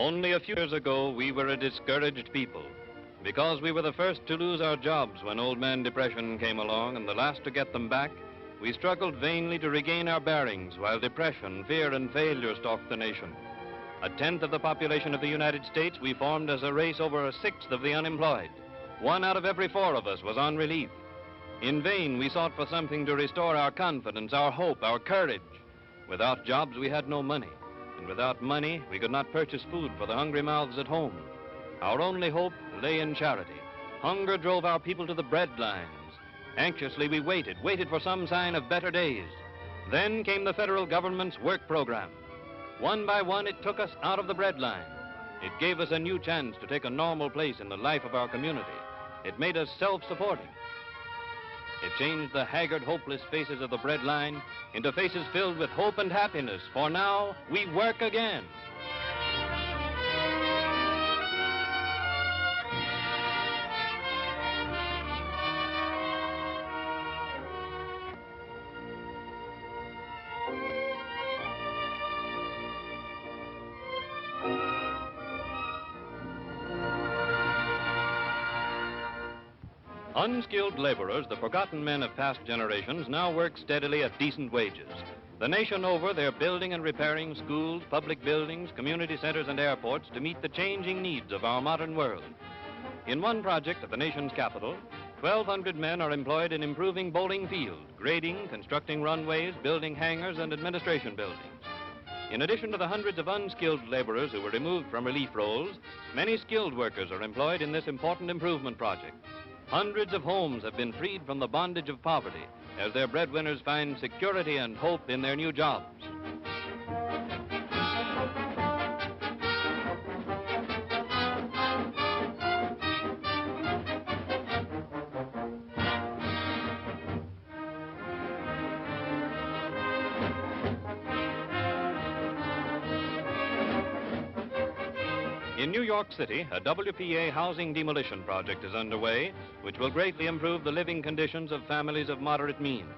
Only a few years ago, we were a discouraged people. Because we were the first to lose our jobs when Old Man Depression came along and the last to get them back, we struggled vainly to regain our bearings while depression, fear, and failure stalked the nation. A tenth of the population of the United States, we formed as a race over a sixth of the unemployed. 1 out of every 4 of us was on relief. In vain, we sought for something to restore our confidence, our hope, our courage. Without jobs, we had no money. And without money, we could not purchase food for the hungry mouths at home. Our only hope lay in charity. Hunger drove our people to the bread lines. Anxiously, we waited for some sign of better days. Then came the federal government's work program. One by one, it took us out of the bread line. It gave us a new chance to take a normal place in the life of our community. It made us self-supporting. It changed the haggard, hopeless faces of the bread line into faces filled with hope and happiness, for now we work again. Unskilled laborers, the forgotten men of past generations, now work steadily at decent wages. The nation over, they're building and repairing schools, public buildings, community centers, and airports to meet the changing needs of our modern world. In one project at the nation's capital, 1,200 men are employed in improving Bowling Field, grading, constructing runways, building hangars, and administration buildings. In addition to the hundreds of unskilled laborers who were removed from relief roles, many skilled workers are employed in this important improvement project. Hundreds of homes have been freed from the bondage of poverty as their breadwinners find security and hope in their new jobs. In New York City, a WPA housing demolition project is underway, which will greatly improve the living conditions of families of moderate means.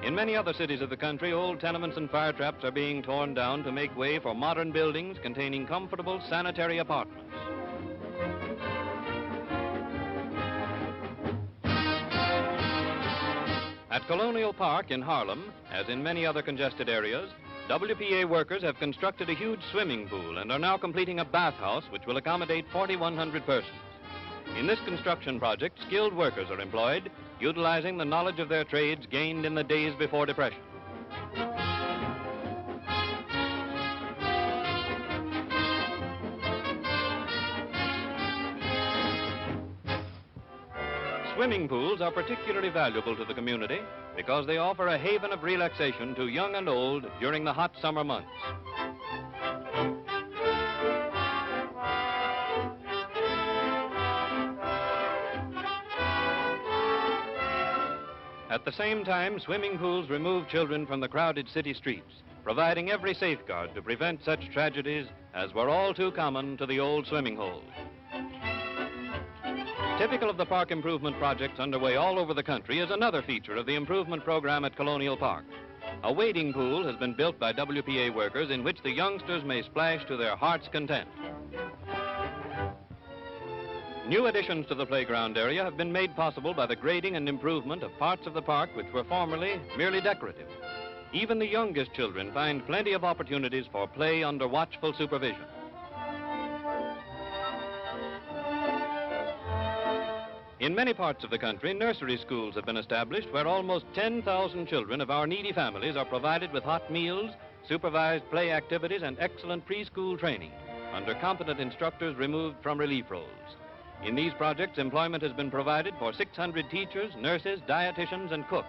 In many other cities of the country, old tenements and fire traps are being torn down to make way for modern buildings containing comfortable sanitary apartments. At Colonial Park in Harlem, as in many other congested areas, WPA workers have constructed a huge swimming pool and are now completing a bathhouse which will accommodate 4,100 persons. In this construction project, skilled workers are employed, utilizing the knowledge of their trades gained in the days before depression. Swimming pools are particularly valuable to the community because they offer a haven of relaxation to young and old during the hot summer months. At the same time, swimming pools remove children from the crowded city streets, providing every safeguard to prevent such tragedies as were all too common to the old swimming holes. Typical of the park improvement projects underway all over the country is another feature of the improvement program at Colonial Park. A wading pool has been built by WPA workers in which the youngsters may splash to their heart's content. New additions to the playground area have been made possible by the grading and improvement of parts of the park which were formerly merely decorative. Even the youngest children find plenty of opportunities for play under watchful supervision. In many parts of the country, nursery schools have been established where almost 10,000 children of our needy families are provided with hot meals, supervised play activities, and excellent preschool training under competent instructors removed from relief roles. In these projects, employment has been provided for 600 teachers, nurses, dietitians, and cooks.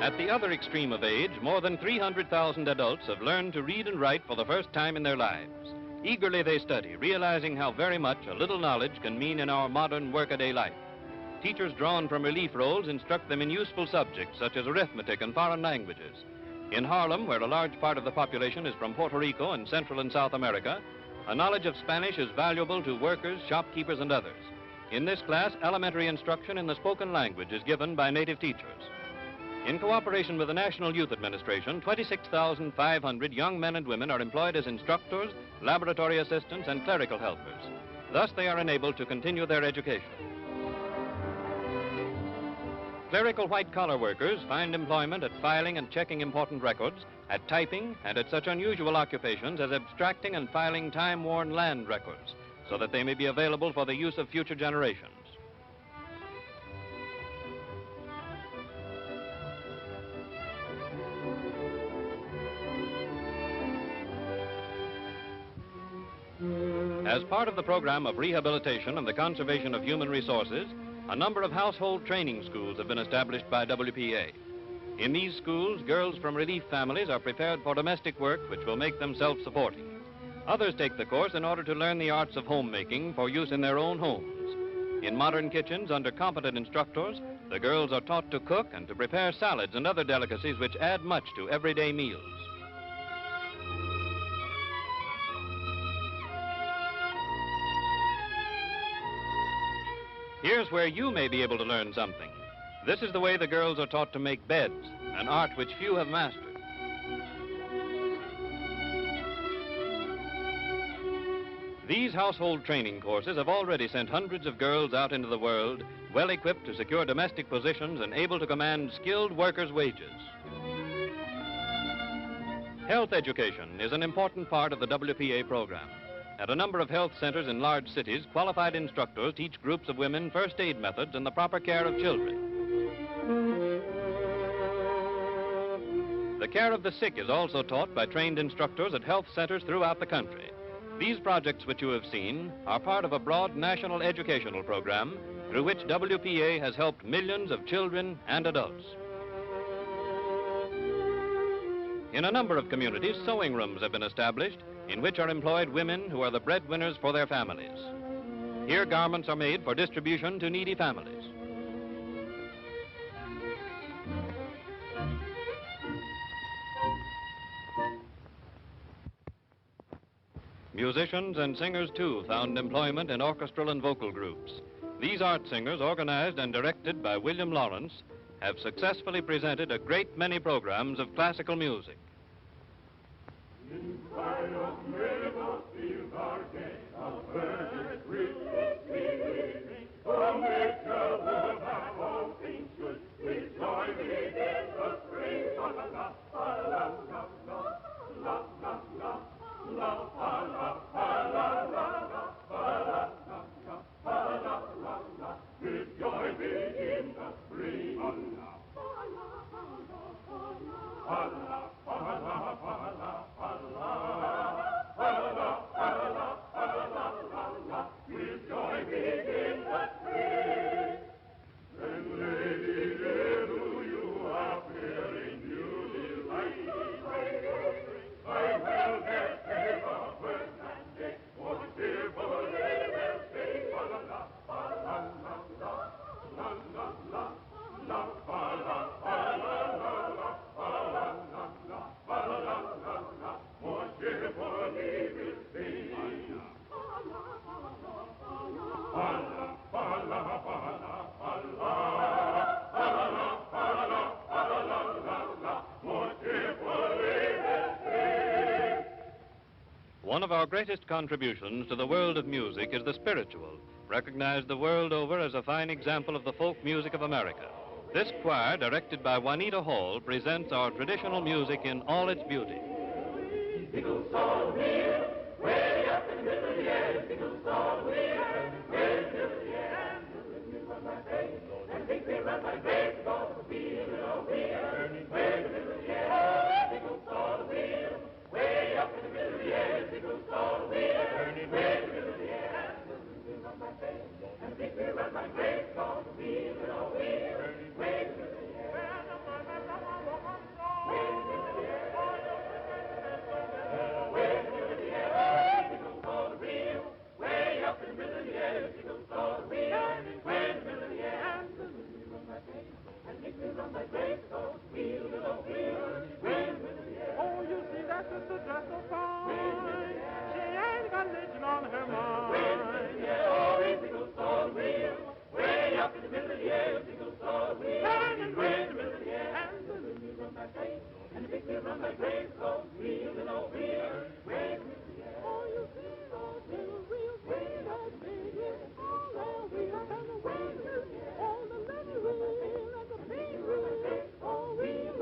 At the other extreme of age, more than 300,000 adults have learned to read and write for the first time in their lives. Eagerly they study, realizing how very much a little knowledge can mean in our modern workaday life. Teachers drawn from relief roles instruct them in useful subjects such as arithmetic and foreign languages. In Harlem, where a large part of the population is from Puerto Rico and Central and South America, A knowledge of Spanish is valuable to workers, shopkeepers, and others. In this class, elementary instruction in the spoken language is given by native teachers. In cooperation with the National Youth Administration, 26,500 young men and women are employed as instructors, laboratory assistants, and clerical helpers. Thus, they are enabled to continue their education. Clerical white-collar workers find employment at filing and checking important records, at typing, and at such unusual occupations as abstracting and filing time-worn land records, so that they may be available for the use of future generations. As part of the program of rehabilitation and the conservation of human resources, a number of household training schools have been established by WPA. In these schools, girls from relief families are prepared for domestic work which will make them self-supporting. Others take the course in order to learn the arts of homemaking for use in their own homes. In modern kitchens, under competent instructors, the girls are taught to cook and to prepare salads and other delicacies which add much to everyday meals. Here's where you may be able to learn something. This is the way the girls are taught to make beds, an art which few have mastered. These household training courses have already sent hundreds of girls out into the world, well equipped to secure domestic positions and able to command skilled workers' wages. Health education is an important part of the WPA program. At a number of health centers in large cities, qualified instructors teach groups of women first aid methods and the proper care of children. The care of the sick is also taught by trained instructors at health centers throughout the country. These projects which you have seen are part of a broad national educational program through which WPA has helped millions of children and adults. In a number of communities, sewing rooms have been established in which are employed women who are the breadwinners for their families. Here, garments are made for distribution to needy families. Musicians and singers, too, found employment in orchestral and vocal groups. These art singers, organized and directed by William Lawrence, have successfully presented a great many programs of classical music. Inside of miracles fields are gay, a virgin sweet, from which the world hath all things good, with joy within the spring. La la la, la la la, la la la, la la la, with joy within the spring. One of our greatest contributions to the world of music is the spiritual, recognized the world over as a fine example of the folk music of America. This choir, directed by Juanita Hall, presents our traditional music in all its beauty. religion on her mind. Oh, easy goes all wheel, way up in the middle of the air, easy goes all wheel. Turning way in the middle of the air, and the little wheel run like crazy, and the big wheel run like crazy, so wheel and all wheel, way in the middle of the air. Oh, you see those little wheels, way that big wheel, all that wheel, and the way in the middle of the air, oh, the little wheel and the big wheel, oh, wheel,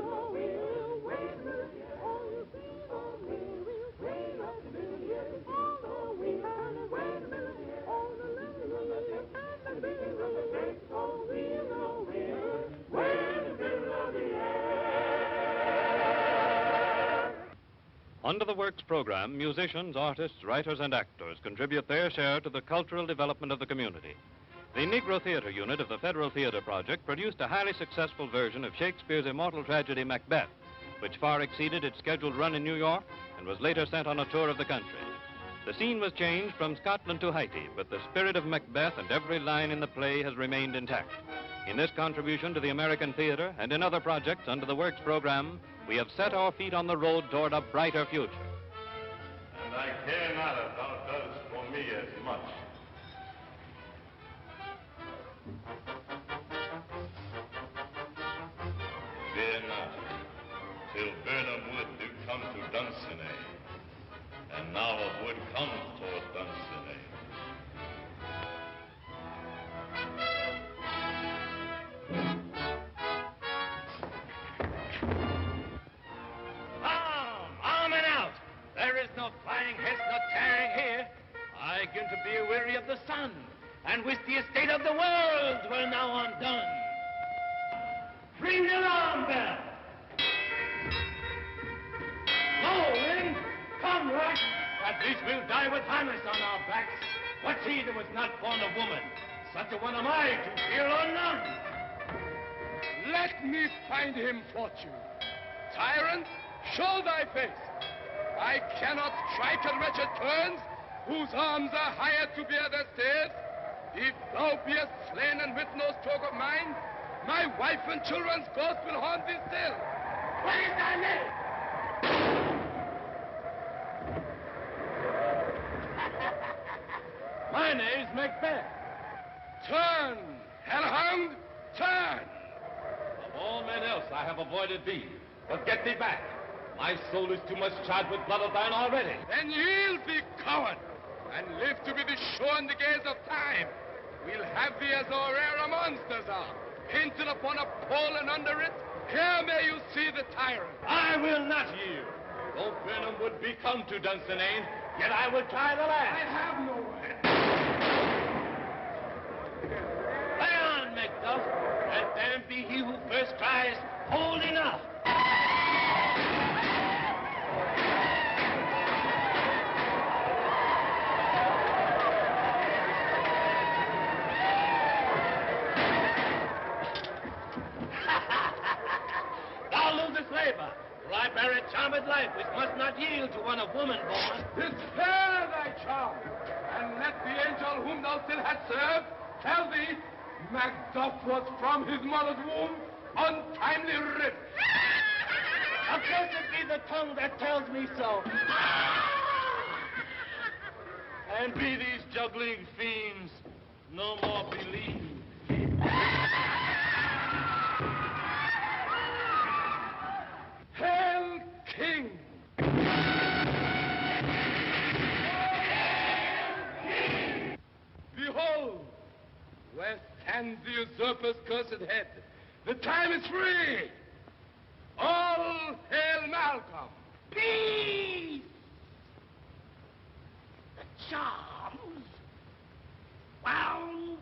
way in the middle of the air. Oh, you see those little wheels, way that big wheel, all that wheel, and the way in the middle of the air, oh, the little wheel and the big wheel, oh, wheel, way in the middle of the air. Under the Works program, musicians, artists, writers, and actors contribute their share to the cultural development of the community. The Negro Theater Unit of the Federal Theater Project produced a highly successful version of Shakespeare's immortal tragedy Macbeth, which far exceeded its scheduled run in New York and was later sent on a tour of the country. The scene was changed from Scotland to Haiti, but the spirit of Macbeth and every line in the play has remained intact. In this contribution to the American theater and in other projects under the Works program, we have set our feet on the road toward a brighter future. And I care not if thou dost for me as much. Fear not, till Burnham Wood do come to Dunsinane, and now a wood comes toward Dunsinane. Arm and out! There is no flying hence, no tearing here. I begin to be weary of the sun, and wish the estate of the world were now undone. Ring the alarm bell! Go, Lynn! Come, Rush! At least we'll die with harness on our backs. What's he that was not born of woman? Such a one am I, to fear or none. Let me find him, Fortune. Tyrant, show thy face. I cannot strike at wretched turns, whose arms are hired to bear their staves. If thou beest slain and with no stroke of mine, my wife and children's ghost will haunt thee still. What is thy name? My name's Macbeth. Turn, hellhound, turn. Of all men else I have avoided thee, but get thee back. My soul is too much charged with blood of thine already. Then yield thee, coward, and live to be the show in the gaze of time. We'll have thee as our rare monsters are, hinted upon a pole, and under it, here may you see the tyrant. I will not yield. Though Burnham would be come to Dunsinane, yet I will try the last. I have no way. Lay on, Macduff, and damned be he who first cries, hold enough. Thou losest labor, for I bear a charmed life which must not yield to one of woman born. Despair thy charm, and let the angel whom thou still hast served tell thee Macduff was from his mother's womb untimely ripped. Accursed be the tongue that tells me so. And be these juggling fiends no more believed. Hail, King! Behold, where stands the usurper's cursed head. The time is free. All hail Malcolm. Peace! The charms wound